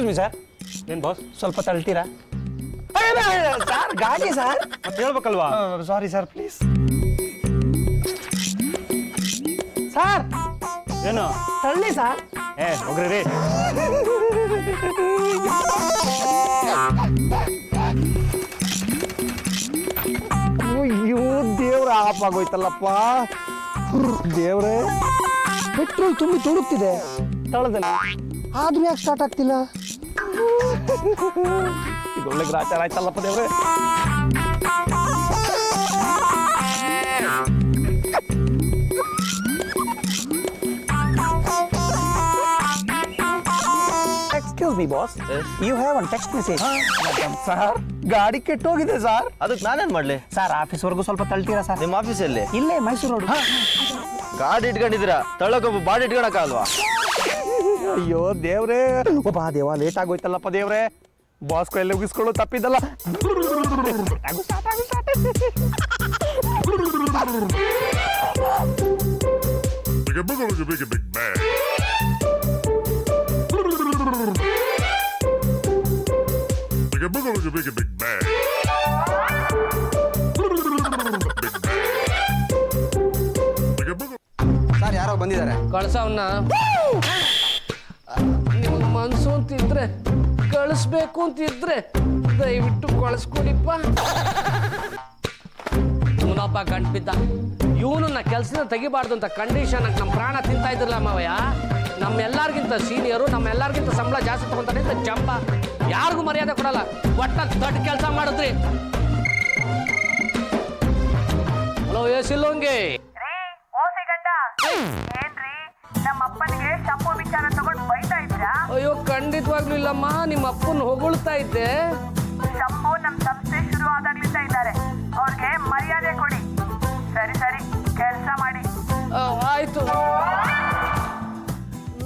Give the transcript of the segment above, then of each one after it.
Excuse me sir. ಏನ್ boss? ಸ್ವಲ್ಪ ತಳ್ತೀರಾ ಸರ್? ಗಾಡಿ ಸರ್. ಮತ್ತೆ ಹೇಳ್ಬೇಕಲ್ವಾ? Sorry sir, please sir. ಏನು ತಳ್ಳಿ ಸರ್. ಹೋಗ್ರಿ ರೀ. ಅಯ್ಯೋ ದೇವ್ರ, ಆಫ್ ಆಗೋಯ್ತಲ್ಲಪ್ಪ ದೇವ್ರೆ. ಪೆಟ್ರೋಲ್ ತುಂಬಿ ತುಡುಕ್ತಿದೆ ತಳದಲ್ಲಿ, ಆದ್ರೂ ಯಾಕೆ ಸ್ಟಾರ್ಟ್ ಆಗ್ತಿಲ್ಲ? ಇದೊಳ್ಳೆ ಗ್ರಾಚಾರ ಆಯ್ತಲ್ಲಪ್ಪ ದೇವ್ರೆ. Excuse me boss, you have one text message. Sir ಗಾಡಿ ಕೆಟ್ಟೋಗಿದೆ ಸರ್. ಅದಕ್ಕೆ ನಾನೇನ್ ಮಾಡ್ಲಿ ಸರ್? ಆಫೀಸ್ವರೆಗೂ ಸ್ವಲ್ಪ ತಳ್ತೀರಾ ಸರ್? ನಿಮ್ಮ ಆಫೀಸಲ್ಲಿ ಇಲ್ಲೇ ಮೈಸೂರು ರೋಡ್. ಗಾಡಿ ಇಟ್ಕೊಂಡಿದ್ದೀರಾ, ತಳ್ಳಕೊಬ್ಬ ಬಾಡಿ ಇಟ್ಕೊಳಕ ಅಲ್ವಾ? ಅಯ್ಯೋ ದೇವ್ರೆ, ಒಬ್ಬ ದೇವ ಲೇಟ್ ಆಗೋಯ್ತಲ್ಲಪ್ಪ ದೇವ್ರೆ. ಬಾಸ್ ಕೈಯಲ್ಲಿ ಉಗಿಸ್ಕೊಳ್ಳೋ ತಪ್ಪಿದ್ದಲ್ಲ. ಸರ್ ಯಾರೋ ಬಂದಿದ್ದಾರೆ. ಕಳ್ಸವನ್ನ ನಿಮಗೆ ಮನ್ಸು ಅಂತಿದ್ರೆ, ಕಳಿಸ್ಬೇಕು ಅಂತಿದ್ರೆ ದಯವಿಟ್ಟು ಕಳಿಸ್ಕೊಡಿಪ್ಪ. ಇವನೊಬ್ಬ ಗಂಟ್ಬಿದ್ದ, ಇವನನ್ನ ಕೆಲಸನ ತೆಗಿಬಾರ್ದು ಅಂತ ಕಂಡೀಷನ್ ನಮ್ಮ ಪ್ರಾಣ ತಿಂತಾ ಇದ್ರಲ್ಲ ಮಾವಯ್ಯ. ನಮ್ಮೆಲ್ಲರಿಗಿಂತ ಸೀನಿಯರು, ನಮ್ಮೆಲ್ಲರಿಗಿಂತ ಸಂಬಳ ಜಾಸ್ತಿ ತಗೊಂತಾರೆ ಅಂತ ಜಂಬ. ಯಾರಿಗೂ ಮರ್ಯಾದೆ ಕೊಡಲ್ಲ, ಒಟ್ಟಾಗಿ ದೊಡ್ಡ ಕೆಲಸ ಮಾಡಿದ್ರಿ. ಹಲೋ ಸಿಲ್ಲೋಂಗೆ. ಶಂಭು ವಿಚಾರ ತಗೊಂಡು ಬೈತಾ ಇದ್ದೀರಾ? ಅಯ್ಯೋ ಖಂಡಿತವಾಗ್ಲೂ ಇಲ್ಲಮ್ಮ, ನಿಮ್ಮ ಅಪ್ಪನ ಹೊಗಳ್ತಾ ಇದ್ದೆ. ಶಂಭು ನಮ್ ಸಂಸ್ಥೆ ಶುರು ಆದಾಗ್ಲಿಂದ ಇದ್ದಾರೆ, ಅವ್ರಿಗೆ ಮರ್ಯಾದೆ ಕೊಡಿ. ಸರಿ ಸರಿ, ಕೆಲಸ ಮಾಡಿ. ಆಯ್ತು.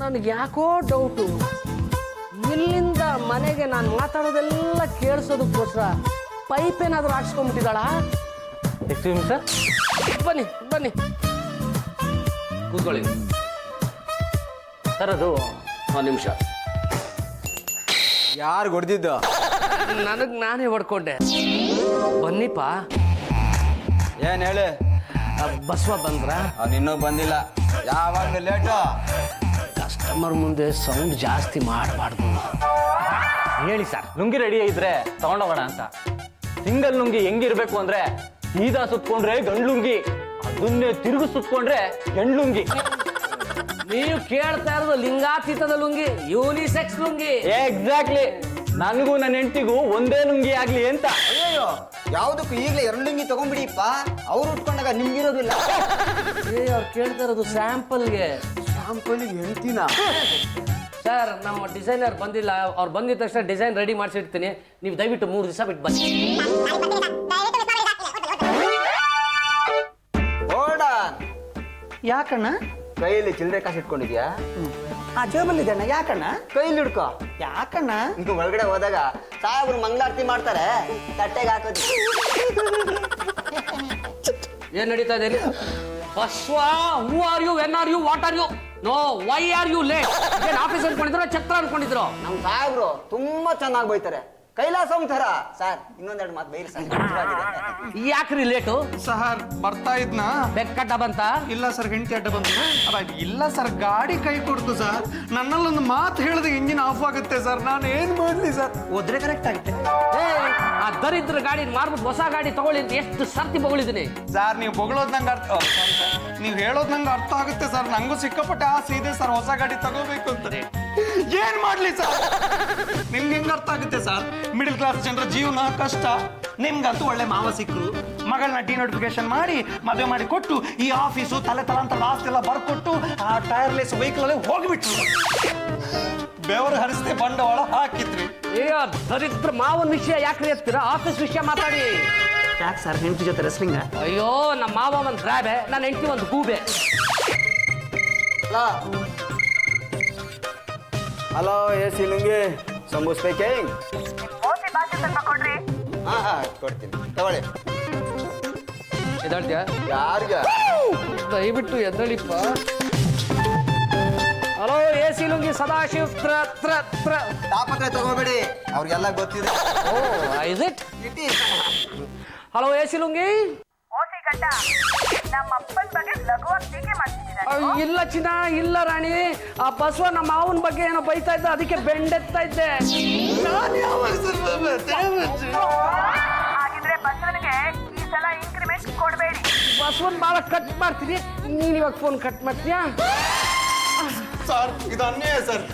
ನನಗೆ ಯಾಕೋ ಡೌಟು, ಇಲ್ಲಿಂದ ಮನೆಗೆ ನಾನು ಮಾತಾಡೋದೆಲ್ಲ ಕೇಳಿಸೋದಕ್ಕೋಸ್ಕರ ಪೈಪ್ ಏನಾದರೂ ಹಾಕ್ಸ್ಕೊಂಡ್ಬಿಟ್ಟಿದ್ದಾಳ? Excuse sir. ಬನ್ನಿ ಬನ್ನಿ ಕೂತ್ಕೊಳ್ಳಿ ಸರ್. ಅದು ಒಂದು ನಿಮಿಷ. ಯಾರು ಹೊಡೆದಿದ್ದು? ನನಗೆ ನಾನೇ ಹೊಡ್ಕೊಂಡೆ. ಬನ್ನಿಪ್ಪ. ಏನ್ ಹೇಳಿ? ಬಸವ ಬಂದ್ರ? ಇನ್ನೂ ಬಂದಿಲ್ಲ, ಯಾವಾಗಲೂ ಲೇಟು. ಕಸ್ಟಮರ್ ಮುಂದೆ ಸೌಂಡ್ ಜಾಸ್ತಿ ಮಾಡಬಾರ್ದು. ಹೇಳಿ ಸರ್. ಲುಂಗಿ ರೆಡಿ ಇದ್ರೆ ತಗೊಂಡೋಗೋಣ ಅಂತ. ಸಿಂಗಲ್ ಲುಂಗಿ ಹೆಂಗಿರ್ಬೇಕು ಅಂದ್ರೆ, ಸೀದಾ ಸುತ್ಕೊಂಡ್ರೆ ಗಂಡ್ಲುಂಗಿ, ಅದನ್ನೇ ತಿರುಗು ಸುತ್ಕೊಂಡ್ರೆ ಹೆಣ್ಲುಂಗಿ. ನೀವು ಕೇಳ್ತಾ ಇರೋದು ಲಿಂಗಾತೀತದ ಲುಂಗಿ, ಯೂನಿಸೆಕ್ಸ್ ಲುಂಗಿ. ಎಕ್ಸಾಕ್ಟ್ಲಿ. ನನಗೂ ನನ್ನ ಹೆಂಡತಿಗೂ ಒಂದೇ ಲುಂಗಿ ಆಗ್ಲಿ ಅಂತ. ಅಯ್ಯೋ, ಯಾವುದಕ್ಕೂ ಈಗಲೇ 2 ಲುಂಗಿ ತಗೊಂಡ್ಬಿಡಿಪ್ಪ, ಅವ್ರು ಉಟ್ಕೊಂಡಾಗ ನಿಮ್ಗಿರೋದಿಲ್ಲ. ಅವ್ರು ಕೇಳ್ತಾ ಇರೋದು ಸ್ಯಾಂಪಲ್ಗೆ. ಸ್ಯಾಂಪಲ್ಗೆ ಹೆಂಡ್ತಿನ? ಸರ್, ನಮ್ಮ ಡಿಸೈನರ್ ಬಂದಿಲ್ಲ, ಅವ್ರು ಬಂದಿದ ತಕ್ಷಣ ಡಿಸೈನ್ ರೆಡಿ ಮಾಡಿಸಿರ್ತೀನಿ. ನೀವು ದಯವಿಟ್ಟು 3 ದಿವಸ ಬಿಟ್ಟು ಬನ್ನಿ. ಯಾಕಣ್ಣ? ಕೈಯಲ್ಲಿ ಚಿಲ್ಲರೆ ಕಾಸು ಇಟ್ಕೊಂಡಿದ್ಯಾ? ಆ ಜೇಬಲ್ಲಿದೆ ಅಣ್ಣ. ಯಾಕಣ್ಣ? ಕೈಲಿ ಹಿಡ್ಕೋ. ಯಾಕಣ್ಣ? ನೀವು ಒಳಗಡೆ ಹೋದಾಗ ಸಾಹೇಬ್ರು ಮಂಗಳಾರತಿ ಮಾಡ್ತಾರೆ, ತಟ್ಟೆಗೆ ಹಾಕೋದು. ಏನ್ ನಡೀತಾ ಇದೆ? Baswa, who are you, when are you, what are you? No, why are you late? ಏನ್ ಆಫೀಸ್ ಅನ್ಕೊಂಡಿದ್ರು, ಛತ್ರ ಅನ್ಕೊಂಡಿದ್ರು? ನಮ್ಮ ಸಾಹೇಬ್ರು ತುಂಬಾ ಚೆನ್ನಾಗಿ ಬೈತಾರೆ, ಕೈಲಾಸಂ ಥರ. ಸರ್, ಇನ್ನೊಂದೆರಡು ಮಾತು ಬೈರಿ ಸರ್. ಯಾಕ್ರಿ ಲೇಟು? ಸರ್ ಬರ್ತಾ ಇದ್ನ, ಬೆಕ್ಕಡ್ಡ ಬಂತ? ಇಲ್ಲ ಸರ್, ಹೆಂಡತಿ ಅಡ್ಡ ಬಂತು. ಇಲ್ಲ ಸರ್, ಗಾಡಿ ಕೈ ಕೊಡ್ತು ಸರ್. ನನ್ನಲ್ಲೊಂದು ಮಾತು ಹೇಳಿದ್ರೆ ಇಂಜಿನ್ ಆಫ್ ಆಗುತ್ತೆ ಸರ್. ನಾನು ಏನ್ ಮಾಡ್ಲಿ ಸರ್? ಹೋದ್ರೆ ಕರೆಕ್ಟ್ ಆಗುತ್ತೆ. ಆ ದರಿದ್ರ ಗಾಡಿ ಮಾರ್ಬಿಟ್ಟು ಹೊಸ ಗಾಡಿ ತಗೊಳ್ಳಿ ಅಂತ ಎಷ್ಟು ಸರ್ತಿ ಬಗಳಿದ್ದೀನಿ ಸರ್. ನೀವು ಬೊಗಳೋದ್ ನಂಗೆ ಅರ್ಥ, ನೀವು ಹೇಳೋದ್ ನಂಗೆ ಅರ್ಥ ಆಗುತ್ತೆ ಸರ್. ನಂಗೂ ಸಿಕ್ಕಾಪಟ್ಟೆ ಆಸೆ ಇದೆ ಸರ್ ಹೊಸ ಗಾಡಿ ತಗೋಬೇಕು ಅಂತ. ಏನ್ ಮಾಡ್ಲಿ ಸರ್? ನಿಮ್ಗೆ ಹೆಂಗ್ ಅರ್ಥ ಆಗುತ್ತೆ ಸರ್? ಮಿಡಲ್ ಕ್ಲಾಸ್ ಜನರ ಜೀವನ ಕಷ್ಟ. ನಿಮ್ಗಂತೂ ಒಳ್ಳೆ ಮಾವ ಸಿಕ್ಕರು, ಮಗಳನ್ನ ಡಿನೋಟಿಫಿಕೇಶನ್ ಮಾಡಿ ಮದುವೆ ಮಾಡಿ ಕೊಟ್ಟು, ಈ ಆಫೀಸು ತಲೆ ತಲಾಂತ ಲಾಸ್ಟ್ ಎಲ್ಲ ಬರ್ಕೊಟ್ಟು ಆ ಟೈರ್ಲೆಸ್ ವೆಹಿಕಲ್ ಅಲ್ಲೇ ಹೋಗ್ಬಿಟ್ರು. ಬೆವರು ಹರಿಸದೆ ಬಂಡವಾಳ ಹಾಕಿದ್ರಿ. ದರಿದ್ರ ಮಾವನ ವಿಷಯ ಯಾಕ್ರಿ ಎತ್ತೀರಾ? ಆಫೀಸ್ ವಿಷಯ ಮಾತಾಡಿ. ಯಾಕೆ ಸರ್ ಹೆಂಡತಿ ಜೊತೆ ರೆಸ್ಲಿಂಗ್? ಅಯ್ಯೋ, ನಮ್ಮ ಮಾವ ಒಂದು ದ್ರಾಬೆ, ನನ್ನ ಹೆಂಡತಿ ಒಂದು ಗೂಬೆ. Hello, yes lungi, Shambhu speaking. ಓಸಿ ಬಾಕಿ ಸ್ವಲ್ಪ ಕೊಡ್ರಿ. ಹಾ ಕೊಡ್ತೀನಿ, ತಗೊಳ್ಳಿ. ಎದ್ದಾಳ್ತೀಯ? ಯಾರಿಗೆ? ದಯವಿಟ್ಟು ಎದ್ದಳಿಪ್ಪ. ಹಲೋ, ಸಿ ಲುಂಗಿ ಸದಾಶಿವ್ ತಾಪತ್ರೆ ತಗೋಬೇಡಿ, ಅವ್ರಿಗೆಲ್ಲ ಗೊತ್ತಿದೆ. Is it? Hello yes lungi. ಓಸಿ ಗಂಟ, ನಮ್ಮ ಅಪ್ಪನ ಬಗ್ಗೆ ಲಘುವಾಗಿ ಟೀಕೆ ಮಾಡ್ತಿದ್ದೀರಾ? ಇಲ್ಲ ಚಿನ್ನ, ಇಲ್ಲ ರಾಣಿ. ಆ ಬಸವ ನಮ್ಮ ಮಾವನ ಬಗ್ಗೆ ಏನೋ ಬೈತಾ ಇದ್ದ, ಅದಕ್ಕೆ ಬೆಂಡೆತ್ತಾ ಇದ್ದೆ. ಹಾಗಿದ್ರೆ ಬಸವನಿಗೆ ಈ ಸಲ ಇನ್ಕ್ರಿಮೆಂಟ್ ಕೊಡಬೇಡಿ. ಬಸವನ್ ಬಾಳ ಕಟ್ ಮಾಡ್ತೀನಿ, ನೀನ್ ಇವಾಗ ಫೋನ್ ಕಟ್ ಮಾಡ್ತೀಯಾ? ಸರ್ ಇದು ಅನ್ಯಾಯ ಸರ್.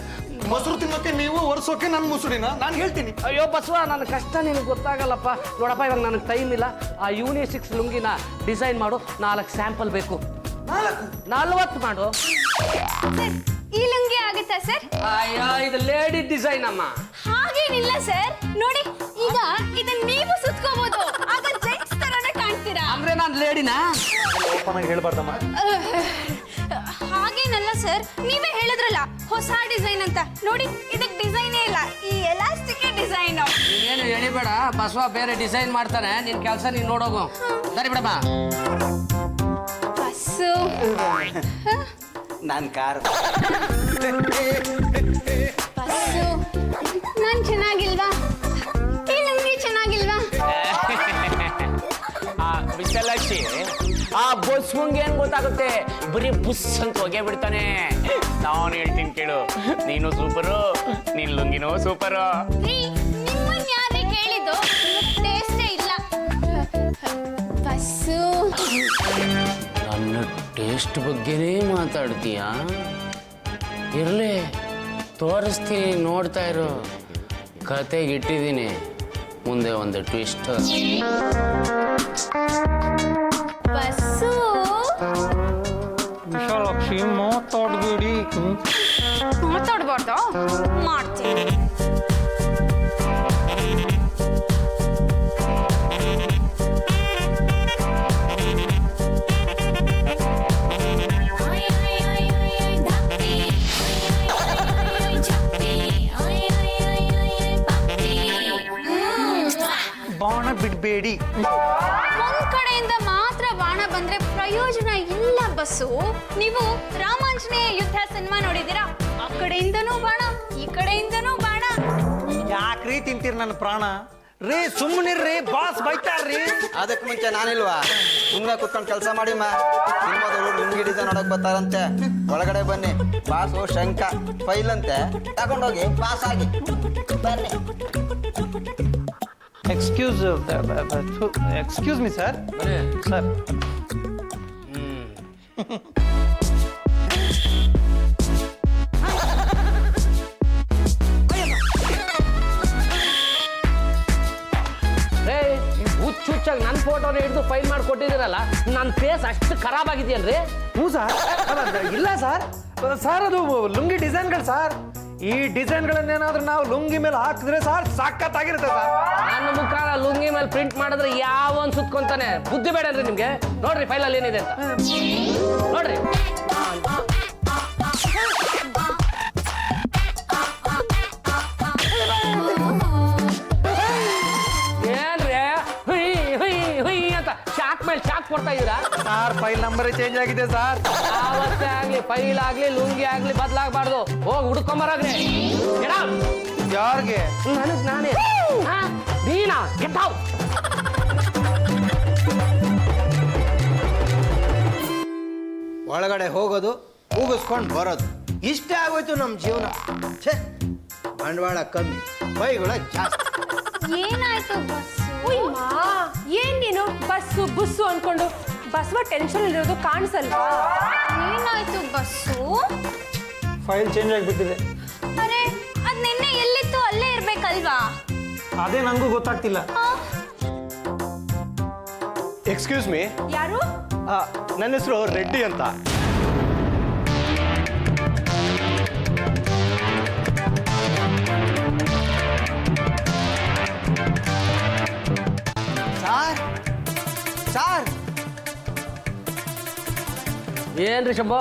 ಮೊಸರು ತಿನ್ನೋಕೆ ನೀವು ಒರೆಸೋಕೆ ನನ್ನ ಮುಸುಡಿನ ನಾನು ಹೇಳ್ತೀನಿ. ಅಯ್ಯೋ ಬಸವ, ನನ್ನ ಕಷ್ಟ ನಿನಗೆ ಗೊತ್ತಾಗಲ್ಲಪ್ಪ. ನೋಡಪ್ಪ, ಇವಾಗ ನನಗೆ ಟೈಮ್ ಇಲ್ಲ. ಆ ಯೂನಿ6 ಲುಂಗಿನ ಡಿಸೈನ್ ಮಾಡು, 4 ಸ್ಯಾಂಪಲ್ ಬೇಕು. 40 ಮಾಡು. ಈ ಲುಂಗಿ ಆಗುತ್ತಾ ಸರ್? ಅಯ್ಯೋ, ಇದು ಲೇಡಿ ಡಿಸೈನ್ ಅಮ್ಮ. ಹಾಗೇನಿಲ್ಲ ಸರ್, ನೋಡಿ ಈಗ ಇದನ್ನ ನೀವು ಸುತ್ಕೋಬಹುದು, ಆಗ ಜೆಂಟ್ಸ್ ತರನೇ ಕಾಣ್ತೀರಾ. ಅಂದ್ರೆ ನಾನು ಲೇಡಿನಾ? ಓಪನ್ ಆಗಿ ಹೇಳ್ಬಾರ್ದಮ್ಮ. ಹಾಗೇನಲ್ಲ ಸರ್, ನೀವೇ ಹೇಳಿದ್ರಲ್ಲ ಹೊಸ ಡಿಸೈನ್ ಅಂತ. ನೋಡಿ ಇದಕ್ಕೆ ಡಿಸೈನೇ ಇಲ್ಲ, ಈ ಎಲಾಸ್ಟಿಕ್ ಡಿಸೈನ್. ಏನು ಹೇಳಿಬೇಡ, ಬಸವ ಬೇರೆ ಡಿಸೈನ್ ಮಾಡ್ತಾನೆ. ನಿನ್ ಕೆಲಸ ನೀನ್ ನೋಡೋಗು. ಸರಿ ಬಿಡಮ್ಮ. ಬಸ್ಸು ನಾನು ಕಾರ್. ಬಸ್ಸು ನಾನ್ ಚೆನ್ನಾಗಿಲ್ವಾ? ಈ ಲುಂಗಿ ಚೆನ್ನಾಗಿಲ್ವಾ? ವಿಶಾಲಾಕ್ಷಿ, ಆ ಬಸ್ವಂಗೆ ಏನ್ ಗೊತ್ತಾಗುತ್ತೆ, ಬರೀ ಬುಸ್ ಅಂತ ಹೋಗೇ ಬಿಡ್ತಾನೆ. ನಾನು ಹೇಳ್ತೀನಿ ಕೇಳು, ನೀನು ಸೂಪರು, ನಿನ್ ಲುಂಗಿನೂ ಸೂಪರು. ರೀ, ನಿಮ್ಮನ್ ಯಾರೇ ಕೇಳಿದ್ದು? ಟೇಸ್ಟೇ ಇಲ್ಲ. ಬಸ್ಸು ನನ್ನ ಟೇಸ್ಟ್ ಬಗ್ಗೆನೇ ಮಾತಾಡ್ತೀಯಾ? ಇರ್ಲಿ, ತೋರಿಸ್ತೀನಿ, ನೋಡ್ತಾ ಇರು. ಕತೆಗಿಟ್ಟಿದ್ದೀನಿ ಮುಂದೆ ಒಂದು ಟ್ವಿಸ್ಟ್. ಬಸ್ಸು ವಿಶಾಲಾಕ್ಷಿ ಮಾತಾಡ್ಬೇಡಿ. ಮಾತಾಡ್ಬಾರ್ದು, ಮಾಡ್ತೀನಿ. ಬಾಣ ಬಿಡ್ಬೇಡಿ. ಒಂದ್ ಕಡೆಯಿಂದ ಮಾತ್ರ ಬಾಣ ಬಂದ್ರೆ ಪ್ರಯೋಜನ ಇಲ್ಲ ಬಸ್ಸು. ನೀವು ರಾಮಾಂಜನೇಯ ಯುದ್ಧ ಸಿನಿಮಾ ನೋಡಿದ್ದೀರಾ? ಆ ಕಡೆಯಿಂದನೂ ಬಾಣ, ಈ ಕಡೆಯಿಂದನೂ ಬಾಣ. ಯಾಕ್ರಿ ತಿಂತೀರಿ ನನ್ನ ಪ್ರಾಣ? ರೀ ಸುಮ್ಮನಿರ್ರಿ, ಬಾಸ್ ಬೈತಾರ್ರಿ. ಅದಕ್ಕೆ ಮುಂಚೆ ನಾನಿಲ್ವಾ? ಸುಮ್ಮನೆ ಕುತ್ಕೊಂಡು ಕೆಲಸ ಮಾಡಿ ಮಾ. ಸಿನಿಮಾದವರು ಲುಂಗಿ ಡಿಸೈನ್ ನೋಡಕ್ ಬರ್ತಾರಂತೆ. ಒಳಗಡೆ ಬನ್ನಿ, ಬಾಸು ಶಂಕ ಫೈಲ್ ಅಂತೆ, ತಗೊಂಡೋಗಿ ಪಾಸ್ ಆಗಿ ಬನ್ನಿ. Excuse me sir. ಸರ್ ಹುಚ್ಚಾಗಿ ನನ್ನ ಫೋಟೋನ ಹಿಡಿದು ಫೈಲ್ ಮಾಡಿ ಕೊಟ್ಟಿದ್ದೀರಲ್ಲ, ನನ್ನ ಫೇಸ್ ಅಷ್ಟು ಖರಾಬ್ ಆಗಿದೆಯಲ್ರಿ? ಹ್ಞೂ ಸರ್. ಇಲ್ಲ ಸರ್, ಸರ್ ಅದು ಲುಂಗಿ ಡಿಸೈನ್ಗಳು ಸರ್. ಈ ಡಿಸೈನ್ಗಳನ್ನೇನಾದ್ರೂ ನಾವು ಲುಂಗಿ ಮೇಲೆ ಹಾಕಿದ್ರೆ ಸರ್ ಸಾಕತ್ತಾಗಿರುತ್ತೆ ಸರ್. ನನ್ನ ಮುಖಾನ ಲುಂಗಿ ಮೇಲೆ ಪ್ರಿಂಟ್ ಮಾಡಿದ್ರೆ ಯಾವನ್ ಸುತ್ಕೊಂತಾನೆ? ಬುದ್ಧಿ ಬೇಡನ್ರಿ ನಿಮ್ಗೆ? ನೋಡ್ರಿ ಫೈಲಲ್ಲಿ ಏನಿದೆ ಅಂತ ನೋಡ್ರಿ. ಏನ್ರಿ ಹುಯ್ ಹುಯ್ ಹುಯ್ ಅಂತ ಶಾಕ್ ಮೇಲೆ ಶಾಕ್ ಕೊಡ್ತಾ ಇದೀರಾ? ಸರ್ ಫೈಲ್ ನಂಬರ್ ಚೇಂಜ್ ಆಗಿದೆ ಸರ್. ಯಾವತ್ತೇ ಆಗ್ಲಿ, ಫೈಲ್ ಆಗ್ಲಿ, ಲುಂಗಿ ಆಗ್ಲಿ ಬದಲಾಗಬಾರ್ದು. ಹೋಗಿ ಹುಡ್ಕೊಂಬರಾಗ್ರಿ. ಯಾರಿಗೆ? ನನಗ್ ನಾನೇ. ನೀನಾ? Get out. ಒಳಗಡೆ ಹೋಗೋದು, ಕೂಗಿಸ್ಕೊಂಡು ಬರೋದು, ಇಷ್ಟೇ ಆಗೋಯ್ತು ನಮ್ಮ ಜೀವನ. ಛೇ, ಬಂಡವಾಳ ಕಮ್ಮಿ, ಬೈಗಳ ಜಾಸ್ತಿ. ಏನಾಯ್ತು ಬಸ್ಸು? ಉಯ್ಮಾ, ಏನ್ ನೀನು ಬಸ್ಸು ಬುಸ್ಸು ಅನ್ಕೊಂಡು ಬಸ್ವ ಟೆನ್ಷನ್ ಇರೋದು ಕಾಣಿಸಲ್ವಾ? ಏನಾಯ್ತು ಬಸ್ಸು? ಫೈಲ್ ಚೇಂಜ್ ಆಗಿಬಿಟ್ಟಿದೆ. ಅರೆ, ಅದ್ ನಿನ್ನೆ ಎಲ್ಲಿತ್ತು ಅಲ್ಲೇ ಇರ್ಬೇಕಲ್ವಾ? ಅದೇ ನನಗೂ ಗೊತ್ತಾಗ್ತಿಲ್ಲ. ಎಕ್ಸ್ಕ್ಯೂಸ್ ಮೀ, ಯಾರು? ನನ್ನ ಹೆಸರು ರೆಡ್ಡಿ ಅಂತ. ಸಾರ್ ಸಾರ್, ಏನ್ರಿ ಶಂಭು?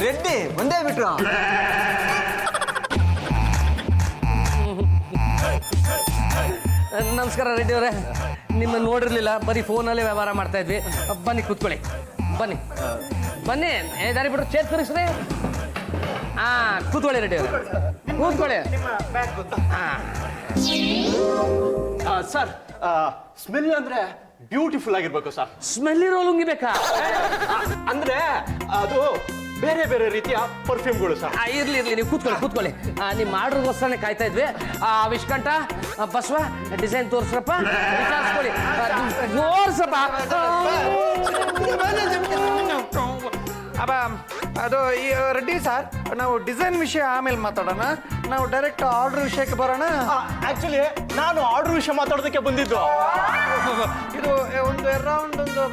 ರೆಡ್ಡಿ ಒಂದೇ ಬಿಟ್ರು. ನಮಸ್ಕಾರ ರೆಡ್ಡಿ ಅವರೇ. ನಿಮ್ಮನ್ನು ನೋಡಿರ್ಲಿಲ್ಲ, ಬರೀ ಫೋನಲ್ಲೇ ವ್ಯವಹಾರ ಮಾಡ್ತಾ ಇದ್ವಿ. ಬನ್ನಿ ಕೂತ್ಕೊಳ್ಳಿ, ಬನ್ನಿ ಬನ್ನಿ. ದಾರಿ ಬಿಡ್ರು, ಚೇರ್ ಕರಿಸ್ರಿ. ಕೂತ್ಕೊಳ್ಳಿ ರೆಡ್ಡಿ ಅವರೇ, ಕೂತ್ಕೊಳ್ಳಿ. ಸರ್ ಸ್ಮೆಲ್ ಅಂದ್ರೆ ಬ್ಯೂಟಿಫುಲ್ ಆಗಿರ್ಬೇಕು ಸರ್. ಸ್ಮೆಲ್ ಇರೋ ಲುಂಗಿ ಬೇಕಾ? ಅಂದ್ರೆ ಅದು ಬೇರೆ ಬೇರೆ ರೀತಿಯ ಪರ್ಫ್ಯೂಮ್ಗಳು ಸರ್. ಇರ್ಲಿ ನೀವು ಕೂತ್ಕೊಳ್ಳಿ. ನಿಮ್ಮ ಆರ್ಡರ್ಗೋಸ್ಕರನೇ ಕಾಯ್ತಾ ಇದ್ವಿ. ವಿಷ್ಕಂಠ, ಬಸವ, ಡಿಸೈನ್ ತೋರಿಸ್ರಪ್ಪ, ವಿಚಾರಿಸ್ಕೊಳ್ಳಿ. ತೋರ್ಸಪ್ಪ. ಅಬ್ಬ ಅದು ಈ ರೆಡ್ಡಿ ಸರ್, ನಾವು ಡಿಸೈನ್ ವಿಷಯ ಆಮೇಲೆ ಮಾತಾಡೋಣ. ನಾವು ಡೈರೆಕ್ಟ್ ಆರ್ಡರ್ ವಿಷಯಕ್ಕೆ ಬರೋಣ. ಆಕ್ಚುಲಿ ನಾನು ಆರ್ಡರ್ ವಿಷಯ ಮಾತಾಡೋದಕ್ಕೆ ಬಂದಿದ್ದು. ಇದು ಒಂದು ಅರೌಂಡ್ ಒಂದು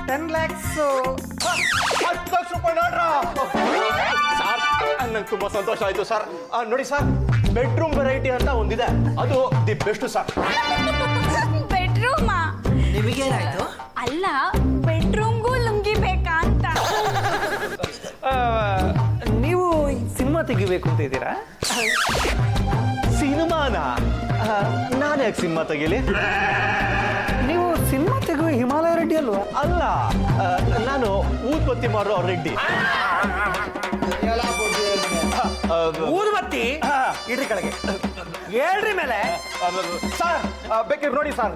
10 lakhs. 10 ಲಕ್ಷ ರೂಪಾಯಿ ಸರ್, ನಂಗೆ ತುಂಬಾ ಸಂತೋಷ ಆಯ್ತು ಸರ್. ನೋಡಿ ಸರ್, ಬೆಡ್ರೂಮ್ ವೆರೈಟಿ ಅಂತ ಒಂದಿದೆ, ಅದು ದಿ ಬೆಸ್ಟ್ ಸರ್. ಬೆಡ್ರೂಮಾ? ನಿಮಗೇನಾಯ್ತು? ಅಲ್ಲ, ಬೆಡ್ರೂಮ್ಗೂ ಲುಂಗಿ ಬೇಕಾ ಅಂತ. ನೀವು ಸಿನಿಮಾ ತೆಗಿಬೇಕು ಅಂತ ಇದ್ದೀರಾ? ಸಿನಿಮಾನ ನಾನು ಯಾಕೆ ಸಿನಿಮಾ ತೆಗೀಲಿ? ನೀವು ಸಿನಿಮಾ ತೆಗುವ ಹಿಮಾಲಯ ರೆಡ್ಡಿ ಅಲ್ವಾ? ಅಲ್ಲ, ನಾನು ಊದ್ಬತ್ತಿ ಮಾಡೋ ರೆಡ್ಡಿ. ಊದುಬತ್ತಿ ಇಡ್ರಿ ಕೆಳಗೆ, ಹೇಳ್ರಿ ಮೇಲೆ. ಸರ್ ಬೇಕಿದ್ರೆ ನೋಡಿ ಸರ್,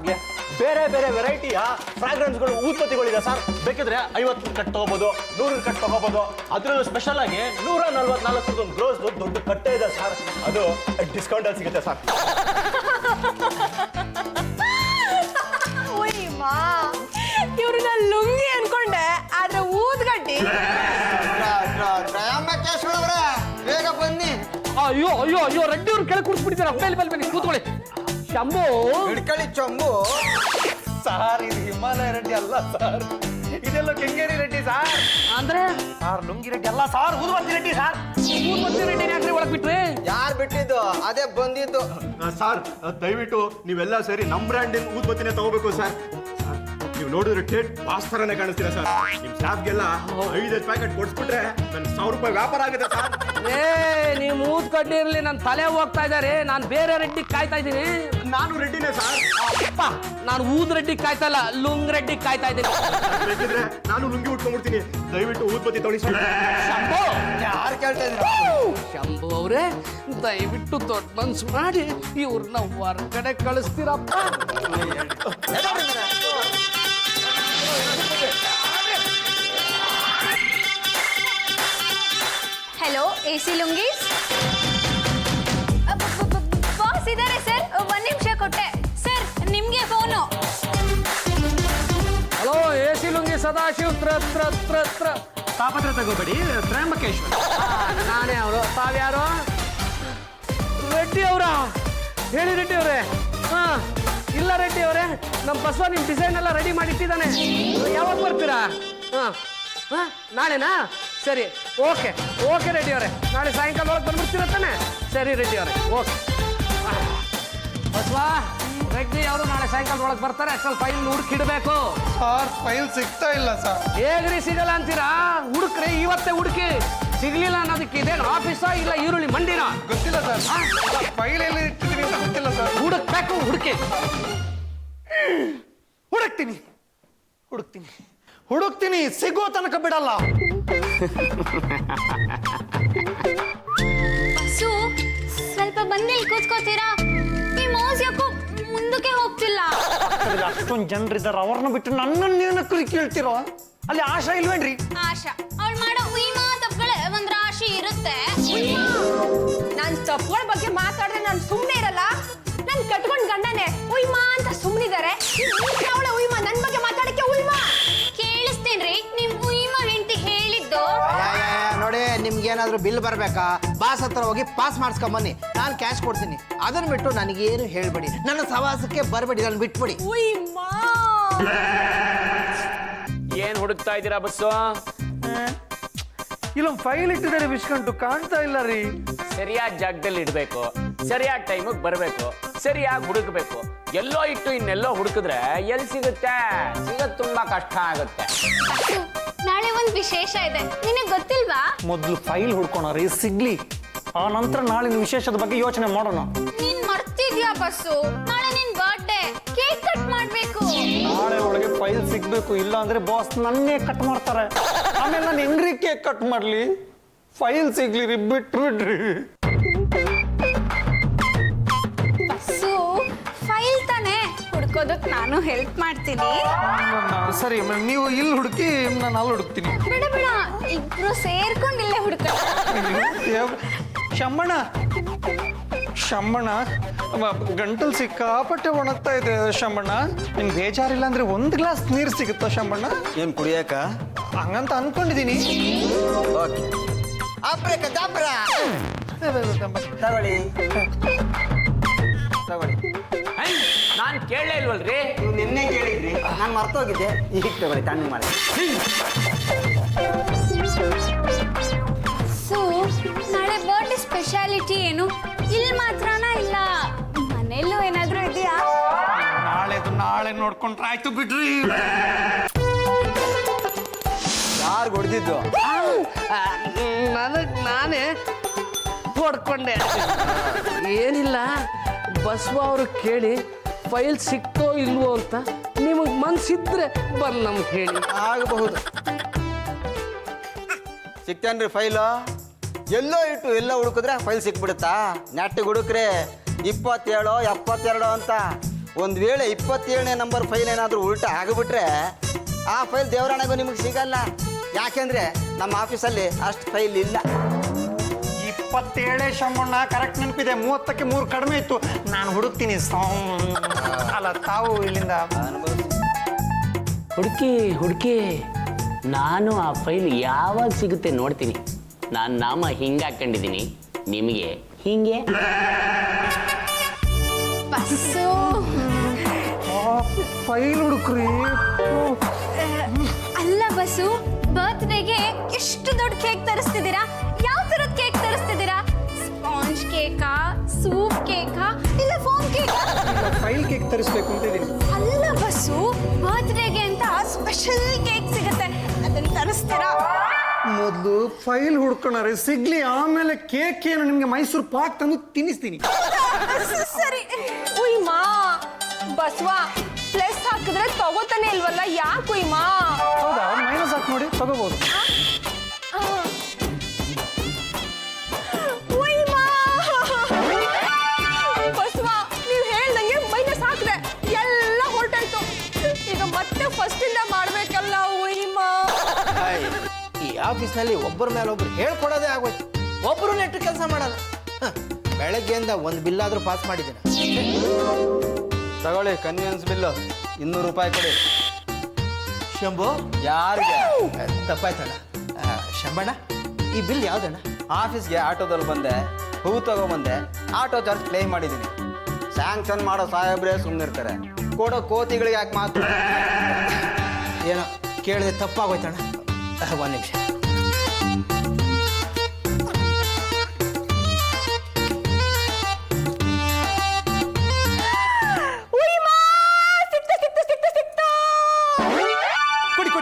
ಬೇರೆ ಬೇರೆ ವೆರೈಟಿಯ ಫ್ರಾಗ್ರೆನ್ಸ್ಗಳು ಊದ್ಬತ್ತಿಗಳಿದೆ ಸರ್. ಬೇಕಿದ್ರೆ 50 ಕಟ್ ತಗೋಬಹುದು, 100 ಕಟ್ ತಗೋಬಹುದು. ಅದರಲ್ಲೂ ಸ್ಪೆಷಲ್ ಆಗಿ 144 ಗ್ರೋಸ್ ದೊಡ್ಡ ಕಟ್ಟೆ ಇದೆ ಸರ್. ಅದು ಡಿಸ್ಕೌಂಟ್ ಅಲ್ಲಿ ಸಿಗುತ್ತೆ ಸರ್. ಇವ್ರನ್ನ ಲುಂಗಿ ಅನ್ಕೊಂಡೆ, ಆದ್ರೆ ಊದ್ಗಡ್ಡಿ. ತ್ರಯಂಬಕೇಶ್ವರ ಬೇಗ ಬನ್ನಿ. ಅಯ್ಯೋ ರೆಡ್ಡಿ ಅವ್ರು ಕೆಳಗೆ ಕೂರಿಸ್ಬಿಟ್ಟಿದ್ದಾರೆ. ಬನ್ನಿ ಕೂತ್ಕೊಳ್ಳಿ. ಶಂಭು, ಹಿಡ್ಕೊಳ್ಳಿ ಚೊಂಬು. ಸರ್ ಇದು ಹಿಮಾಲಯ ರೆಡ್ಡಿ ಅಲ್ಲ ಸರ್, ಇದೆಲ್ಲ ಕೆಂಗೇರಿ ರೆಡ್ಡಿ ಸರ್. ಅಂದ್ರೆ ಸರ್ ಲುಂಗಿ ರೆಡ್ಡಿ ಅಲ್ಲ ಸರ್, ಊದುಬತ್ತಿ ರೆಡ್ಡಿ ಸರ್. ಊದ್ಬತ್ತಿ ರೆಡ್ಡಿ ಯಾಕ್ರಿ ಒಳಗ್ ಬಿಟ್ರಿ? ಯಾರು ಬಿಟ್ಟಿದ್ದು? ಅದೇ ಬಂದಿದ್ದು. ಸರ್ ದಯವಿಟ್ಟು ನೀವೆಲ್ಲ ಸೇರಿ ನಮ್ಮ ಬ್ರ್ಯಾಂಡಿನ ಊದ್ಬತ್ತಿನೇ ತಗೋಬೇಕು ಸರ್. ನೀವು ನೋಡಿದ್ರೆ ಟೇಟ್ ಬಾಸ್ ಥರನೇ ಕಾಣಿಸ್ತೀರಾ ಸರ್. ನಿಮ್ಮ ಸ್ಟಾಫ್ಗೆಲ್ಲ 5 ಪ್ಯಾಕೆಟ್ ಕೊಡ್ಸ್ಬಿಟ್ರೆ ನನ್ನ 1000 ರೂಪಾಯಿ ವ್ಯಾಪಾರ ಆಗುತ್ತೆ ಸರ್. ನೀವು ಮೂದ್ ಕಡ್ಡಿ ಇರ್ಲಿ, ನನ್ನ ತಲೆ ಹೋಗ್ತಾ ಇದ್ದಾರೆ. ನಾನು ಬೇರೆ ರೆಡ್ಡಿ ಕಾಯ್ತಾ ಇದ್ದೀನಿ. ನಾನು ರೆಡ್ಡಿನೇ ಸರ್. ಅಪ್ಪ, ನಾನು ಊದ್ ರೆಡ್ಡಿ ಕಾಯ್ತಾ ಇಲ್ಲ, ಲುಂಗ್ ರೆಡ್ಡಿ ಕಾಯ್ತಾ ಇದ್ದೀನಿ. ಬೇಕಿದ್ರೆ ನಾನು ಲುಂಗಿ ಉಟ್ಕೊಂಡ್ಬಿಡ್ತೀನಿ. ದಯವಿಟ್ಟು ಊದ್ಬತ್ತಿ ತೊಳಿ ಸರ್. ಶಂಭು, ಯಾರು ಕೇಳ್ತಾ ಇದ್ರು? ಶಂಭು ಅವರೇ, ದಯವಿಟ್ಟು ದೊಡ್ಡ ಮನ್ಸು ಮಾಡಿ ಇವ್ರನ್ನ ಹೊರಗಡೆ ಕಳಿಸ್ತೀರಪ್ಪ. ಹಲೋ, AC ಲುಂಗೀಸ್ ಬಾಸ್ ಇದ್ದಾರೆ ಸರ್. 1 ನಿಮಿಷ ಕೊಟ್ಟೆ ಸರ್, ನಿಮ್ಗೆ phone. Hello, AC lungi Sadashiv ತ್ರ. ತಾಪತ್ರ ತಗೋಬೇಡಿ, ತ್ರಯಂಬಕೇಶ್ವರ. ನಾನೇ ಅವರು. ತಾವ್ಯಾರು? ರೆಡ್ಡಿ ಅವರ? ಹೇಳಿ ರೆಡ್ಡಿ ಅವರೇ. ಇಲ್ಲ ರೆಡ್ಡಿ ಅವರೇ, ನಮ್ಮ ಬಸವ ನಿಮ್ಮ ಡಿಸೈನ್ ಎಲ್ಲ ರೆಡಿ ಮಾಡಿ ಇಟ್ಟಿದ್ದಾನೆ. ಯಾವಾಗ ಬರ್ತೀರಾ? ನಾಳೆನಾ? ಸರಿ, ಓಕೆ ರೆಡ್ಡಿ ಅವರೇ, ನಾಳೆ ಸಾಯಂಕಾಲ ಒಳಗೆ ಬಂದ್ಬಿಡ್ತೀರ ತಾನೆ? ಸರಿ ರೆಡ್ಡಿ ಅವರೇ, ಓಕೆ. ಬಸವ, ರೆಡ್ಡಿ ಅವರು ನಾಳೆ ಸಾಯಂಕಾಲ ಒಳಗೆ ಬರ್ತಾರೆ. ಅಷ್ಟೊಂದು ಫೈಲ್ ಹುಡುಕಿಡ್ಬೇಕು. ಸರ್ ಫೈಲ್ ಸಿಗ್ತಾ ಇಲ್ಲ ಸರ್. ಹೇಗ್ರಿ ಸಿಗಲ್ಲ ಅಂತೀರಾ? ಹುಡುಕ್ರಿ, ಇವತ್ತೇ ಹುಡುಕಿ. ಸಿಗ್ಲಿಲ್ಲ ಅನ್ನೋದಕ್ಕೆ ಇದೇನು ಆಫೀಸಾ ಇಲ್ಲ ಈರುಳ್ಳಿ ಮಂಡಿನ? ಗೊತ್ತಿಲ್ಲ ಸರ್, ಫೈಲ್ ಎಲ್ಲಿ ಇಟ್ಟಿದ್ದೀನಿ ಅಂತ ಗೊತ್ತಿಲ್ಲ ಸರ್. ಹುಡುಕ್ಬೇಕು, ಹುಡುಕ್ತೀನಿ, ಸಿಗೋ ತನಕ ಬಿಡಲ್ಲ. ಬಸ್ಸು, ಸ್ವಲ್ಪ ಬಂದಿಲ್ಲಿ ಕೂತ್ಕೋತೀರಾ? ಈ ಮೌಸ್ ಯಾಕೋ ಮುಂದಕ್ಕೆ ಹೋಗ್ತಿಲ್ಲ. ಅಷ್ಟೊಂದು ಜನರಿದ್ದಾರೆ, ಅವ್ರನ್ನ ಬಿಟ್ಟು ನನ್ನನ್ನೇನಕ್ಕೂ ಕೇಳ್ತಿರೋ? ಅಲ್ಲಿ ಆಶಾ ಇಲ್ವೇನ್ರಿ? ಆಶಾ ಅವಳು ಮಾಡೋ ಉಯ್ಮಾ ತಪ್ಪುಗಳೇ ಒಂದ್ ರಾಶಿ ಇರುತ್ತೆ. ನಾನ್ ತಪ್ಪುಗಳ ಬಗ್ಗೆ ಮಾತಾಡಿದ್ರೆ ನಾನು ಸುಮ್ಮನೆ ಇರಲ್ಲ. ನನ್ ಕಟ್ಕೊಂಡ್ ಗಂಡನೇ ಉಯ್ಮಾ ಅಂತ ಸುಮ್ಮನಿದ್ದಾರೆ. ಅವಳ ಉಯ್ಮಾ ನನ್ ಬಗ್ಗೆ ಮಾತಾಡಕ್ಕೆ ಉಯ್ಮಾ ಕೇಳಿಸ್ತೇನ್ರಿ ನಿಮ್ ಉಯ್ಮಾ ಹೆಂಡತಿ ಹೇಳಿದ್ದು. ನೋಡಿ, ನಿಮ್ಗೇನಾದ್ರೂ ಬಿಲ್ ಬರ್ಬೇಕಾ? ಬಾಸ್ ಹತ್ರ ಹೋಗಿ ಪಾಸ್ ಮಾಡಿಸ್ಕೊಂಬನ್ನಿ, ನಾನು ಕ್ಯಾಶ್ ಕೊಡ್ತೀನಿ. ಅದನ್ನ ಬಿಟ್ಟು ನನಗೇನು ಹೇಳ್ಬೇಡಿ, ನನ್ನ ಸವಾಸಕ್ಕೆ ಬರಬೇಡಿ, ನಾನು ಬಿಟ್ಬಿಡಿ. ಉಯ್ಮಾ ಏನ್ ಹುಡುಕ್ತಾ ಇದ್ದೀರಾ ಬಸ್ಸು? ಇಲ್ಲೊಂದು ಫೈಲ್ ಇಟ್ಟಿದ್ದಾರೆ, ವಿಶ್ಕಂಟು ಕಾಣ್ತಾ ಇಲ್ಲ ರೀ. ಸರಿಯಾದ ಜಾಗದಲ್ಲಿ ಇಡಬೇಕು, ಸರಿಯಾದ ಟೈಮಿಗೆ ಬರಬೇಕು, ಸರಿಯಾಗಿ ಹುಡುಕ್ಬೇಕು. ಎಲ್ಲೋ ಇಟ್ಟು ಇನ್ನೆಲ್ಲೋ ಹುಡುಕಿದ್ರೆ ಎಲ್ಲಿ ಸಿಗುತ್ತೆ? ಸಿಗೋದು ತುಂಬಾ ಕಷ್ಟ ಆಗುತ್ತೆ. ಬಸ್ಸು, ನಾಳೆ ಒಂದ್ ವಿಶೇಷ ಇದೆ, ನಿನಗ್ ಗೊತ್ತಿಲ್ವಾ? ಮೊದಲು ಫೈಲ್ ಹುಡ್ಕೊಣ ಸಿಗ್ಲಿ, ಆ ನಂತರ ನಾಳಿನ ವಿಶೇಷದ ಬಗ್ಗೆ ಯೋಚನೆ ಮಾಡೋಣ. ನೀನ್ ಮರ್ತಿದ್ಯಾ ಬಸ್ಸು? ನಾಳೆ ನಿನ್ ಬರ್ಡೇ, ಕೇಕ್ ಕಟ್ ಮಾಡ್ಬೇಕು. ನಾಳೆ ಒಳಗೆ ಫೈಲ್ ಸಿಗ್ಬೇಕು, ಇಲ್ಲ ಅಂದ್ರೆ ಬಾಸ್ ನನ್ನೇ ಕಟ್ ಮಾಡ್ತಾರೆ. ಆಮೇಲೆ ನಾನು ಹೆಂಗ್ರಿ ಕೇಕ್ ಕಟ್ ಮಾಡ್ಲಿ? ಫೈಲ್ ಸಿಗ್ಲಿ ರೀ, ಬಿಟ್ಬಿಡ್ರಿ. ಬಸ್ಸು ಫೈಲ್ ತಾನೇ ಹುಡ್ಕೋದಕ್ ನಾನು ಹೆಲ್ಪ್ ಮಾಡ್ತೀನಿ. ಸರಿ ನೀವು ಇಲ್ಲಿ ಹುಡುಕಿ, ನಾನು ಅಲ್ಲಿ ಹುಡುಕ್ತೀನಿ. ಬೇಡ ಬೇಡ, ಇಬ್ರು ಸೇರ್ಕೊಂಡು ಇಲ್ಲೇ ಹುಡ್ಕ. ಶಮ್ಮಣ್ಣ ಶಮ್ಮಣ್ಣ, ಗಂಟಲು ಸಿಕ್ಕಾಪಟ್ಟೆ ಒಣಗ್ತಾ ಇದೆ ಶಮ್ಮಣ್ಣ. ನಿಮ್ಗೆ ಬೇಜಾರಿಲ್ಲ ಅಂದ್ರೆ ಒಂದು ಗ್ಲಾಸ್ ನೀರು ಸಿಗುತ್ತಾ ಶಮ್ಮಣ್ಣ? ಏನ್ ಕುಡಿಯಕ? ಹಂಗಂತ ಅನ್ಕೊಂಡಿದೀನಿ. ಓಕೆ, ತಗೊಳ್ಳಿ ತಗೊಳ್ಳಿ. ನಾನು ಕೇಳಲೇ ಇಲ್ವಲ್ರಿ? ನೀವು ನಿನ್ನೆ ಕೇಳಿದ್ರಿ, ನಾನು ಮರ್ತೋಗಿದ್ದೆ. ಈಗ ತಗೊಳ್ಳಿ, ತಣ್ಣಗೆ ಮಾಡಿ. ಸೊ ನಾಳೆ ಬರ್ಡೇ ಸ್ಪೆಷಾಲಿಟಿ ಏನು? ಇಲ್ಲಿ ಮಾತ್ರನಾ ಇಲ್ಲ ಮನೆಯಲ್ಲೂ ಏನಾದ್ರೂ ಇದೆಯಾ? ನಾಳೆ ನೋಡ್ಕೊಂಡ್ರೆ ಆಯ್ತು ಬಿಡ್ರಿ. ಯಾರು ಹೊಡೆದಿದ್ದು? ನನಗೆ ನಾನೇ ಹೊಡ್ಕೊಂಡೆ. ಏನಿಲ್ಲ, ಬಸವ ಅವರು ಕೇಳಿ ಫೈಲ್ ಸಿಕ್ತೋ ಇಲ್ವೋ ಅಂತ. ನಿಮಗೆ ಮನ್ಸಿದ್ರೆ ಬಂದು ನಮ್ಗೆ ಹೇಳಿ. ಆಗಬಹುದು. ಸಿಕ್ತೇನ್ರಿ ಫೈಲು? ಎಲ್ಲೋ ಇಟ್ಟು ಎಲ್ಲ ಹುಡುಕಿದ್ರೆ ಫೈಲ್ ಸಿಕ್ಬಿಡುತ್ತಾ? ನೆಟ್ಟಿಗೆ ಹುಡುಕ್ರೆ 27 72 ಅಂತ. ಒಂದು ವೇಳೆ 27ನೇ ನಂಬರ್ ಫೈಲ್ ಏನಾದರೂ ಉಲ್ಟಾ ಆಗಿಬಿಟ್ರೆ ಆ ಫೈಲ್ ದೇವರಾಣೆಗೂ ನಿಮಗೆ ಸಿಗಲ್ಲ. ಯಾಕೆಂದ್ರೆ ನಮ್ಮ ಆಫೀಸಲ್ಲಿ ಅಷ್ಟು ಫೈಲ್ ಇಲ್ಲ. 27 ಶಮ್ಮಣ್ಣ, ಕರೆಕ್ಟ್ ನೆನಪಿದೆ. 30ಕ್ಕೆ 3 ಕಡಿಮೆ ಇತ್ತು. ನಾನು ಹುಡುಕ್ತೀನಿ. ಅಲ್ಲ, ತಾವು ಇಲ್ಲಿಂದ ಹುಡುಕಿ ನಾನು ಆ ಫೈಲ್ ಯಾವಾಗ ಸಿಗುತ್ತೆ ನೋಡ್ತೀನಿ. ನಾನು ನಾಮ ಹಿಂಗೆ ಹಾಕೊಂಡಿದ್ದೀನಿ, ನಿಮಗೆ ಹಿಂಗೆ. ಬಸ್ಸು ಫೈಲ್ ಹುಡುಕ್ರಿ. ಅಲ್ಲ ಬಸ್ಸು, ಬರ್ತ್ಡೇಗೆ ಎಷ್ಟು ದೊಡ್ಡ ಕೇಕ್ ತರಿಸ್ತಿದ್ದೀರಾ? ಯಾವ ತರದ ಕೇಕ್ ತರಿಸ್ತಿದ್ದೀರಾ? ಸ್ಪಾಂಜ್ ಕೇಕಾ, ಸೂಪ್ ಕೇಕಾ, ಇಲ್ಲ ಫೋಮ್ ಕೇಕಾ? ಫೈಲ್ ಕೇಕ್ ತರಿಸ್ಬೇಕು ಅಂತ ಇದೀನಿ. ಅಲ್ಲ ಬಸ್ಸು, ಬರ್ತ್ಡೇಗೆ ಅಂತ ಸ್ಪೆಷಲ್ ಕೇಕ್ ಸಿಗುತ್ತೆ, ಅದನ್ನ ತರಿಸ್ತೀರಾ? ಮೊದಲು ಫೈಲ್ ಹುಡ್ಕೊಂಡ್ರೆ ಸಿಗ್ಲಿ, ಆಮೇಲೆ ಕೇಕ್ ಏನು ನಿಮ್ಗೆ ಮೈಸೂರು ಪಾಕ್ ತಂದು ತಿನ್ನಿಸ್ತೀನಿ. ಸರಿ. ಉಯ್ಮಾ ಬಸ್ವಾ, ಪ್ಲಸ್ ಹಾಕಿದ್ರೆ ತಗೋತಾನೆ ಇಲ್ವಲ್ಲ, ಯಾಕೆ ಉಯ್ಮಾ? ಹೌದಾ? ಮೈನಸ್ ಹಾಕಿ ನೋಡಿ, ತಗೋಬಹುದು. ಬಸ್ವಾ, ನೀವು ಹೇಳ್ದಂಗೆ ಮೈನಸ್ ಹಾಕಿದೆ, ಎಲ್ಲ ಹೊರಟಾಯ್ತು. ಈಗ ಮತ್ತೆ ಫಸ್ಟ್ ಇಂದ ಮಾಡ್ಬೇಕಲ್ಲ ಉಯ್ಮಾ. ಈ ಆಫೀಸ್ನಲ್ಲಿ ಒಬ್ಬರ ಮೇಲೆ ಒಬ್ರು ಹೇಳ್ಕೊಡೋದೇ ಆಗೋಯ್ತು. ಒಬ್ಬರು ನೆಟ್ಟು ಕೆಲಸ ಮಾಡಲ್ಲ. ಬೆಳಗ್ಗೆಯಿಂದ ಒಂದು ಬಿಲ್ಲಾದರೂ ಪಾಸ್ ಮಾಡಿದ್ದೀನಿ. ತಗೊಳ್ಳಿ, ಕನ್ವೀನಿಯನ್ಸ್ ಬಿಲ್ಲು 200 ರೂಪಾಯಿ ಕೊಡಿ. ಶಂಭು, ಯಾರಿಗೆ? ತಪ್ಪಾಯ್ತಣ್ಣ. ಶಂಬಣ್ಣ, ಈ ಬಿಲ್ ಯಾವ್ದಣ್ಣ? ಆಫೀಸ್ಗೆ ಆಟೋದಲ್ಲಿ ಬಂದೆ, ಹೂ ತಗೊಂಬಂದೆ, ಆಟೋ ಚಾರ್ಜ್ ಕ್ಲೇಮ್ ಮಾಡಿದ್ದೀನಿ. ಸ್ಯಾಂಕ್ಷನ್ ಮಾಡೋ ಸಾಹೇಬ್ರೇ ಸುಮ್ಮನಿರ್ತಾರೆ, ಕೊಡೋ ಕೋತಿಗಳಿಗೆ ಯಾಕೆ ಮಾತು? ಏನೋ ಕೇಳಿದೆ, ತಪ್ಪಾಗೋಯ್ತಣ್ಣ. ಒಂದು ನಿಮಿಷ.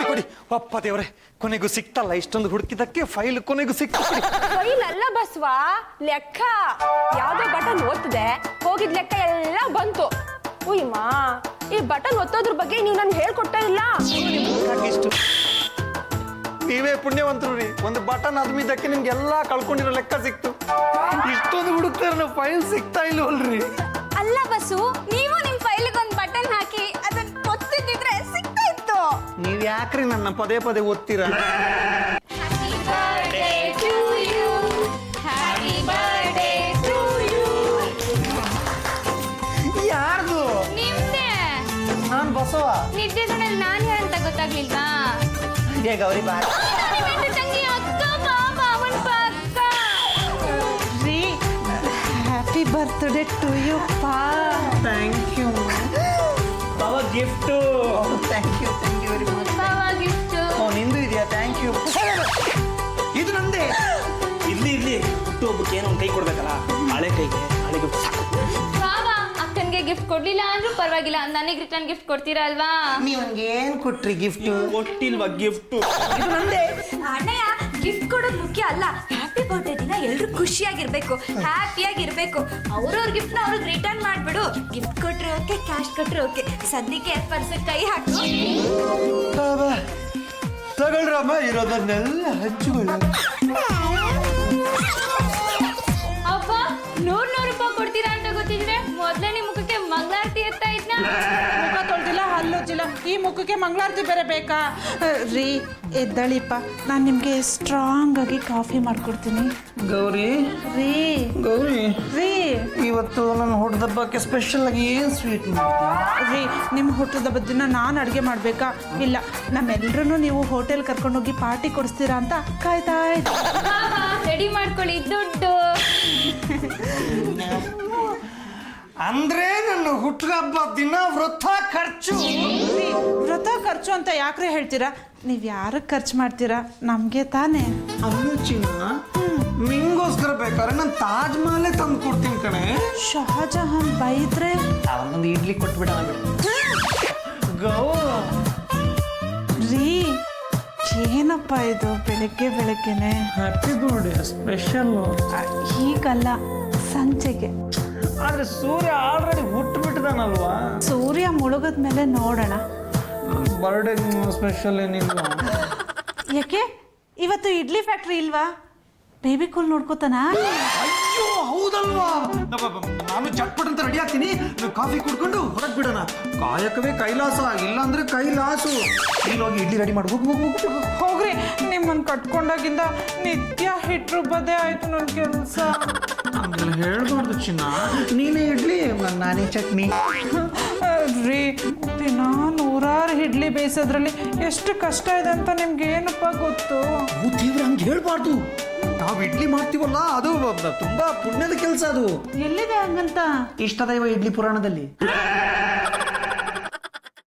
ಕೊಡಿ. ಅಪ್ಪ ದೇವ್ರೆ, ಕೊನೆಗೂ ಸಿಕ್ತಲ್ಲ. ಇಷ್ಟೊಂದು ಹುಡುಕಿದ್ದಕ್ಕೆ ಫೈಲ್ ಕೊನೆಗೂ ಸಿಕ್ತು. ಫೈಲ್ ಅಲ್ಲ ಬಸ್ವಾ, ಲೆಕ್ಕ. ಯಾವ್ದೋ ಬಟನ್ ಒತ್ತಿದೆ, ಹೋಗಿದ್ ಲೆಕ್ಕ ಎಲ್ಲ ಬಂತು. ಉಯ್ಮಾ, ಈ ಬಟನ್ ಒತ್ತೋದ್ರ ಬಗ್ಗೆ ನೀವು ನನ್ಗೆ ಹೇಳ್ಕೊಟ್ಟೇ ಇಲ್ಲ. ಇಷ್ಟು ನೀವೇ ಪುಣ್ಯವಂತರು ರೀ. ಒಂದು ಬಟನ್ ಅದ್ಮಿದ್ದಕ್ಕೆ ನಿಮ್ಗೆಲ್ಲ ಕಳ್ಕೊಂಡಿರೋ ಲೆಕ್ಕ ಸಿಕ್ತು. ಇಷ್ಟೊಂದು ಹುಡುಕ್ತಾರೆ, ಫೈಲ್ ಸಿಗ್ತಾ ಇಲ್ವಲ್ರಿ? ಅಲ್ಲ ಬಸ್ಸು, ನೀವು ನಿಮ್ ಫೈಲ್ಗೆ ಒಂದು ಬಟನ್ ಹಾಕಿ ಅದನ್ನ ಒತ್ತಿದ್ರೆ ಸಿಗ್ತಾ ಇತ್ತು. ನೀವ್ ಯಾಕ್ರಿ ನನ್ನ ಪದೇ ಪದೇ ಓದ್ತೀರಾ? Happy birthday to you. Happy birthday to you. ಯಾರ್ದು? ನಿಮ್ದೇ. ನಾನ್ ಬಸವ. ನಿದ್ದೆಗಳಲ್ಲಿ ನಾನು ಯಾರಂತ ಗೊತ್ತಾಗ್ಲಿಲ್ವಾ? ಏ ಗೌರಿ ಬಾ. ನಿಮ್ಮ ಹೆಂಡತಿ ತಂಗಿ ಅಕ್ಕ ಮಾಮ ಅವನ್ ಪಕ್ಕ. ಹ್ಯಾಪಿ ಬರ್ತ್ಡೇ ಟು ಯು ಪಾ. Thank you. ಬಾಬಾ gift. Thank you very much. ಬಾವ ಗಿಫ್ಟ್. ನಿಂದು ಇದೆಯಾ? Thank you. ಇದು ನಂದೇ. ಇಲ್ಲಿ ಹುಟ್ಟುಹಬ್ಬಕ್ಕೆ ಏನೋ ಕೈ ಕೊಡ್ಬೇಕಲ್ಲ, ಹಳೆ ಕೈಗೆ ಹಳೆ ಗಿಫ್ಟ್ ಸಾಕು. ಬಾವ ಅಕ್ಕನ್ಗೆ ಗಿಫ್ಟ್ ಕೊಡ್ಲಿಲ್ಲ ಅಂದ್ರೂ ಪರವಾಗಿಲ್ಲ, ನನಗೆ ರಿಟರ್ನ್ ಗಿಫ್ಟ್ ಕೊಡ್ತೀರಾ ಅಲ್ವಾ? ನೀವು ಹಂಗೆ ಏನ್ ಕೊಟ್ರಿ ಗಿಫ್ಟ್? ಕೊಟ್ಟಿಲ್ವಾ ಗಿಫ್ಟ್? ಇದು ನಂದೇ. ಅಣ್ಣಯ್ಯ, ಗಿಫ್ಟ್ ಕೊಡೋದು ಮುಖ್ಯ ಅಲ್ಲ. ಹ್ಯಾಪಿ ಬರ್ಡೇ ದಿನ ಎಲ್ಲರೂ ಖುಷಿಯಾಗಿರ್ಬೇಕು, ಹ್ಯಾಪಿಯಾಗಿರ್ಬೇಕು. ಅವ್ರವ್ರ ಗಿಫ್ಟ್ನ ಅವ್ರಿಗೆ ರಿಟರ್ನ್ ಮಾಡ್ಬಿಡು. ಗಿಫ್ಟ್ ಕೊಟ್ರೆ ಓಕೆ, ಕ್ಯಾಶ್ ಕೊಟ್ರೆ ಓಕೆ. ಸದ್ಯಕ್ಕೆ ಪರ್ಸ್ ಕೈ ಹಾಕು. ತಗೊಳ್ರಮ್ಮ, ಇರೋದನ್ನೆಲ್ಲ ಹಂಚಿಕೊಳ್ಳ. ಅಪ್ಪ 100 ರೂಪಾಯಿ ಕೊಡ್ತೀರಾ ಅಂತ ಗೊತ್ತಿದ್ರೆ ಮೊದ್ಲೇ ನಿಮ್ ಮುಖಕ್ಕೆ ಮಂಗಳಾರತಿ ಎತ್ತಾ ಇದ್ನ. ಮುಖ ತೊಳ್ದಿಲ್ಲ ಹಲ್ಲುಜ್ಜಿಲ್ಲ ಈ ಮುಖಕ್ಕೆ ಮಂಗಳಾರತಿ ಬೇರೆ ಬೇಕಾ? ರೀ ಎದ್ದಳಿಪ್ಪ, ನಾನು ನಿಮಗೆ ಸ್ಟ್ರಾಂಗ್ ಆಗಿ ಕಾಫಿ ಮಾಡ್ಕೊಡ್ತೀನಿ. ಗೌರಿ ರೀ ಗೌರಿ ರೀ ಇವತ್ತು ನನ್ನ ಹುಟ್ಟದಬ್ಬಕ್ಕೆ ಸ್ಪೆಷಲ್ ಆಗಿ ಏನು ಸ್ವೀಟ್ ಮಾಡ್ತೀನಿ? ರೀ ನಿಮ್ಮ ಹುಟ್ಟದ ದಿನ ನಾನು ಅಡುಗೆ ಮಾಡಬೇಕಾ? ಇಲ್ಲ, ನಮ್ಮೆಲ್ಲರೂ ನೀವು ಹೋಟೆಲ್ ಕರ್ಕೊಂಡೋಗಿ ಪಾರ್ಟಿ ಕೊಡಿಸ್ತೀರಾ ಅಂತ ಕಾಯ್ತಾ ಇದ್ದೆ. ರೆಡಿ ಮಾಡ್ಕೊಳ್ಳಿ ದುಡ್ಡು. ಅಂದ್ರೆ ನನ್ನ ಹುಟ್ಟುಹಬ್ಬ ದಿನ ವೃಥ ಖರ್ಚು. ರೀ, ವ್ರತ ಖರ್ಚು ಅಂತ ಯಾಕ್ರೆ ಹೇಳ್ತೀರಾ? ನೀವು ಯಾರಿಗೆ ಖರ್ಚು ಮಾಡ್ತೀರಾ? ನಮಗೆ ತಾನೇ. ಅಲ್ಲ ಚಿನ್ನ, ನಿಂಗೋಸ್ಕರ ಬೇಕಾದ್ರೆ ನಾನು ತಾಜ್ ಮಹಲೇ ತಂದು ಕೊಡ್ತೀನಿ ಕಣೆ. ಶಹಜಹಾನ್ ಬೈದ್ರೆ ಅವನೊಂದು ಇಡ್ಲಿ ಕೊಟ್ಬಿಡೋಣ ಬಿಡು. ಗೌ ರೀ ಏನಪ್ಪ ಇದು ಬೆಳಗ್ಗೆ ಬೆಳಗ್ಗೆನೆ? Happy birthday special. ಹೀಗಲ್ಲ, ಸಂಜೆಗೆ. ಆದ್ರೆ ಸೂರ್ಯ ಆಲ್ರೆಡಿ ಹುಟ್ಟುಬಿಟ್ಟಿದಾನಲ್ವಾ? ಸೂರ್ಯ ಮುಳುಗದ ಮೇಲೆ ನೋಡೋಣ. ಬರ್ಡೇ ಸ್ಪೆಷಲ್ ಏನಿಲ್ಲ. ಯಾಕೆ ಇವತ್ತು ಇಡ್ಲಿ ಫ್ಯಾಕ್ಟ್ರಿ ಇಲ್ವಾ? ಬೇಬಿ ಕೂಲ್ ನೋಡ್ಕೋತಾನ? ಅಯ್ಯೋ ಹೌದಲ್ವಾ, ನಾನು ಚಟ್ಪಟ್ ಅಂತ ರೆಡಿ ಆಗ್ತೀನಿ, ನೀವು ಕಾಫಿ ಕುಡ್ಕೊಂಡು ಹೊರಗೆ ಬಿಡೋಣ. ಕಾಯಕವೇ ಕೈಲಾಸ, ಇಲ್ಲಾಂದ್ರೆ ಕೈಲಾಸು. ಇಲ್ಲೋಗಿ ಇಡ್ಲಿ ರೆಡಿ ಮಾಡಿ ಹೋಗು ಹೋಗು ಹೋಗು. ಹೋಗ್ರಿ, ನಿಮ್ಮನ್ನು ಕಟ್ಕೊಂಡಾಗಿಂದ ನಿತ್ಯ ಹಿಟ್ಟು ರುಬ್ಬದೇ ಆಯ್ತು ನನ್ನ ಕೆಲಸ. ಹಂಗೆಲ್ಲ ಹೇಳ್ಬಾರ್ದು ಚಿನ್ನ. ನೀನೇ ಇಡ್ಲಿ, ನಾನೇ ಚಟ್ನಿ. ರೀ ದಿನ 100 ಇಡ್ಲಿ ಬೇಯಿಸೋದ್ರಲ್ಲಿ ಎಷ್ಟು ಕಷ್ಟ ಇದೆ ಅಂತ ನಿಮ್ಗೆ ಏನಪ್ಪ ಗೊತ್ತು? ತೀವ್ರ ಹಂಗೆ ಹೇಳ್ಬಾರ್ದು. ನಾವು ಇಡ್ಲಿ ಮಾಡ್ತೀವಲ್ಲ, ಅದು ತುಂಬಾ ಪುಣ್ಯದ ಕೆಲಸ. ಅದು ಎಲ್ಲಿದೆ ಹಂಗಂತ? ಇಷ್ಟದೈವ ಇಡ್ಲಿ ಪುರಾಣದಲ್ಲಿ.